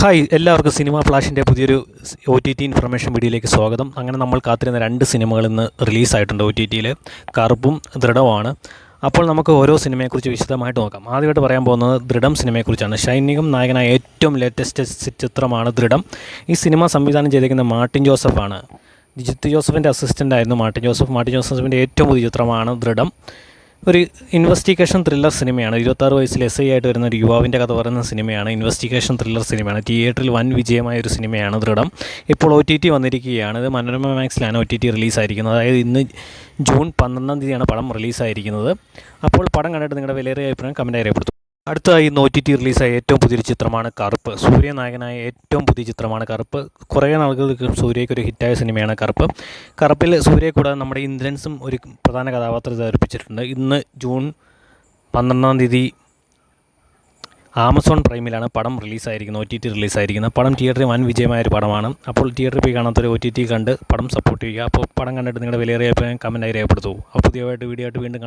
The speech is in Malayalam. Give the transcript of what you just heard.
ഹായ്, എല്ലാവർക്കും സിനിമ ഫ്ലാഷിൻ്റെ പുതിയൊരു OTT ഇൻഫർമേഷൻ വീഡിയോയിലേക്ക് സ്വാഗതം. അങ്ങനെ നമ്മൾ കാത്തിരുന്ന 2 സിനിമകൾ ഇന്ന് റിലീസായിട്ടുണ്ട് OTTയിൽ. കറുപ്പും ദൃഢവുമാണ്. അപ്പോൾ നമുക്ക് ഓരോ സിനിമയെക്കുറിച്ച് വിശദമായിട്ട് നോക്കാം. ആദ്യമായിട്ട് പറയാൻ പോകുന്നത് ദൃഢം സിനിമയെക്കുറിച്ചാണ്. ഷൈനികം നായകനായ ഏറ്റവും ലേറ്റസ്റ്റ് ചിത്രമാണ് ദൃഢം. ഈ സിനിമ സംവിധാനം ചെയ്തിരിക്കുന്ന മാർട്ടിൻ ജോസഫാണ്. ജിത്തു ജോസഫിൻ്റെ അസിസ്റ്റൻ്റായിരുന്നു മാർട്ടിൻ ജോസഫിൻ്റെ ഏറ്റവും പുതിയ ചിത്രമാണ് ദൃഢം. ഒരു ഇൻവെസ്റ്റിഗേഷൻ ത്രില്ലർ സിനിമയാണ്. 26 വയസ്സിൽ SI ആയിട്ട് വരുന്ന ഒരു യുവാവിൻ്റെ കഥ പറയുന്ന സിനിമയാണ്. ഇൻവെസ്റ്റിഗേഷൻ ത്രില്ലർ സിനിമയാണ്. തിയേറ്ററിൽ വൻ വിജയമായ ഒരു സിനിമയാണ് ദൃഢം. ഇപ്പോൾ OTT വന്നിരിക്കുകയാണ്. ഇത് മനോരമ മാക്സിലാണ് OTT റിലീസായിരിക്കുന്നത്. അതായത് ഇന്ന് ജൂൺ 12-ാം തീയതിയാണ് പടം റിലീസായിരിക്കുന്നത്. അപ്പോൾ പടം കണ്ടിട്ട് നിങ്ങളുടെ വിലയേറിയ അഭിപ്രായം കമൻറ്റ് രേഖപ്പെടുത്തും. അടുത്തതായി ഇന്ന് OTT റിലീസായ ഏറ്റവും പുതിയൊരു ചിത്രമാണ് കറുപ്പ്. സൂര്യ നായകനായ ഏറ്റവും പുതിയ ചിത്രമാണ് കറുപ്പ്. കുറേ നാളുകൾക്ക് സൂര്യയ്ക്ക് ഒരു ഹിറ്റായ സിനിമയാണ് കറുപ്പ്. കറുപ്പിൽ സൂര്യയെ കൂടാതെ നമ്മുടെ ഇന്ദ്രൻസും ഒരു പ്രധാന കഥാപാത്രത്തെ അവതരിപ്പിച്ചിട്ടുണ്ട്. ഇന്ന് ജൂൺ 12-ാം തീയതി ആമസോൺ പ്രൈമിലാണ് പടം റിലീസായിരിക്കുന്നത്. OTT റിലീസായിരിക്കുന്നത്. പടം തിയേറ്ററിൽ വൻ വിജയമായ ഒരു പടമാണ്. അപ്പോൾ തിയേറ്ററിൽ പോയി കാണാത്തൊരു OTT കണ്ട് പടം സപ്പോർട്ട് ചെയ്യുക. അപ്പോൾ പടം കണ്ടിട്ട് നിങ്ങളുടെ വിലയേറിയ അഭിപ്രായം കമൻറ്റായി രേഖപ്പെടുത്തൂ. അപ്പോൾ പുതിയതായിട്ട് വീഡിയോ ആയിട്ട് വീണ്ടും